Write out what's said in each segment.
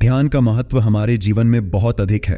ध्यान का महत्व हमारे जीवन में बहुत अधिक है।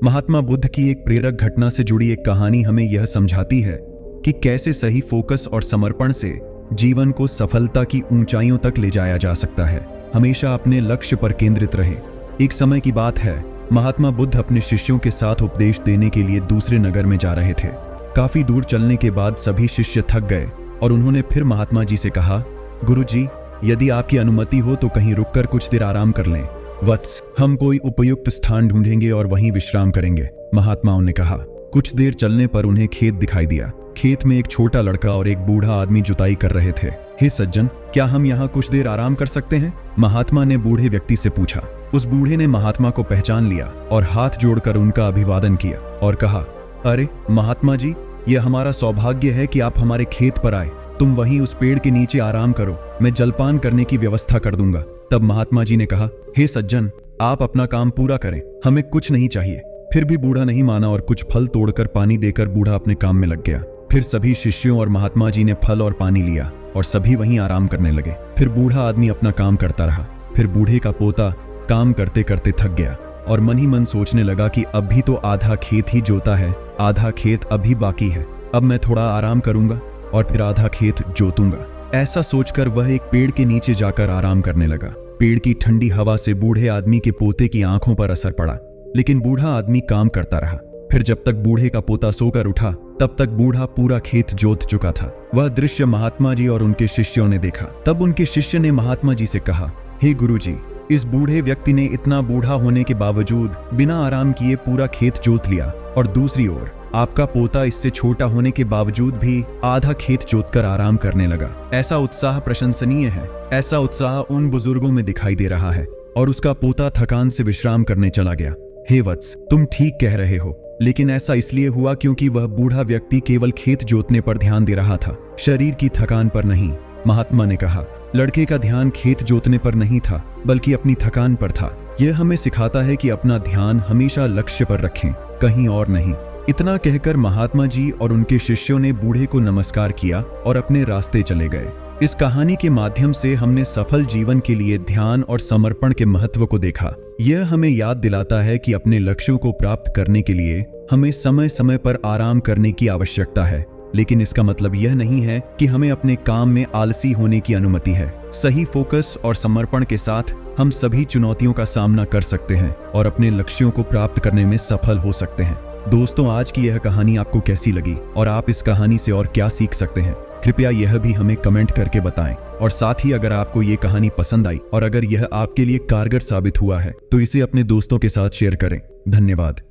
महात्मा बुद्ध की एक प्रेरक घटना से जुड़ी एक कहानी हमें यह समझाती है कि कैसे सही फोकस और समर्पण से जीवन को सफलता की ऊंचाइयों तक ले जाया जा सकता है। हमेशा अपने लक्ष्य पर केंद्रित रहें। एक समय की बात है, महात्मा बुद्ध अपने शिष्यों के साथ उपदेश देने के लिए दूसरे नगर में जा रहे थे। काफी दूर चलने के बाद सभी शिष्य थक गए और उन्होंने फिर महात्मा जी से कहा, गुरुजी, यदि आपकी अनुमति हो तो कहीं रुककर कुछ देर आराम कर लें। वत्स, हम कोई उपयुक्त स्थान ढूंढेंगे और वहीं विश्राम करेंगे, महात्माओं ने कहा। कुछ देर चलने पर उन्हें खेत दिखाई दिया। खेत में एक छोटा लड़का और एक बूढ़ा आदमी जुताई कर रहे थे। हे सज्जन, क्या हम यहाँ कुछ देर आराम कर सकते हैं? महात्मा ने बूढ़े व्यक्ति से पूछा। उस बूढ़े ने महात्मा को पहचान लिया और हाथ जोड़कर उनका अभिवादन किया और कहा, अरे महात्मा जी, यह हमारा सौभाग्य है कि आप हमारे खेत पर आए। तुम वहीं उस पेड़ के नीचे आराम करो, मैं जलपान करने की व्यवस्था कर दूंगा। तब महात्मा जी ने कहा, हे सज्जन, आप अपना काम पूरा करें, हमें कुछ नहीं चाहिए। फिर भी बूढ़ा नहीं माना और कुछ फल तोड़कर पानी देकर बूढ़ा अपने काम में लग गया। फिर सभी शिष्यों और महात्मा जी ने फल और पानी लिया और सभी वहीं आराम करने लगे। फिर बूढ़ा आदमी अपना काम करता रहा। फिर बूढ़े का पोता काम करते करते थक गया और मन ही मन सोचने लगा कि अब भी तो आधा खेत ही जोता है, आधा खेत अभी बाकी है। अब मैं थोड़ा आराम करूंगा और फिर आधा खेत जोतूंगा। ऐसा सोचकर वह एक पेड़ के नीचे जाकर आराम करने लगा। पेड़ की ठंडी हवा से बूढ़े आदमी के पोते की आंखों पर असर पड़ा, लेकिन बूढ़ा आदमी काम करता रहा। फिर जब तक बूढ़े का पोता सोकर उठा, तब तक बूढ़ा पूरा खेत जोत चुका था। वह दृश्य महात्मा जी और उनके शिष्यों ने देखा। तब उनके शिष्य ने महात्मा जी से कहा, हे गुरुजी, इस बूढ़े व्यक्ति ने इतना बूढ़ा होने के बावजूद बिना आराम किए पूरा खेत जोत लिया, और दूसरी ओर आपका पोता इससे छोटा होने के बावजूद भी आधा खेत जोतकर आराम करने लगा। ऐसा उत्साह प्रशंसनीय है। ऐसा उत्साह उन बुजुर्गों में दिखाई दे रहा है। और उसका पोता थकान से विश्राम करने चला गया। हे वत्स, तुम ठीक कह रहे हो, लेकिन ऐसा इसलिए हुआ क्योंकि वह बूढ़ा व्यक्ति केवल खेत जोतने पर ध्यान दे रहा था, शरीर की थकान पर नहीं। महात्मा ने कहा, लड़के का ध्यान खेत जोतने पर नहीं था, बल्कि अपनी थकान पर था। यह हमें सिखाता है कि अपना ध्यान हमेशा लक्ष्य पर रखें, कहीं और नहीं। इतना कहकर महात्मा जी और उनके शिष्यों ने बूढ़े को नमस्कार किया और अपने रास्ते चले गए। इस कहानी के माध्यम से हमने सफल जीवन के लिए ध्यान और समर्पण के महत्व को देखा। यह हमें याद दिलाता है कि अपने लक्ष्यों को प्राप्त करने के लिए हमें समय समय पर आराम करने की आवश्यकता है, लेकिन इसका मतलब यह नहीं है कि हमें अपने काम में आलसी होने की अनुमति है। सही फोकस और समर्पण के साथ हम सभी चुनौतियों का सामना कर सकते हैं और अपने लक्ष्यों को प्राप्त करने में सफल हो सकते हैं। दोस्तों, आज की यह कहानी आपको कैसी लगी और आप इस कहानी से और क्या सीख सकते हैं? कृपया यह भी हमें कमेंट करके बताएं। और साथ ही अगर आपको ये कहानी पसंद आई और अगर यह आपके लिए कारगर साबित हुआ है तो इसे अपने दोस्तों के साथ शेयर करें। धन्यवाद।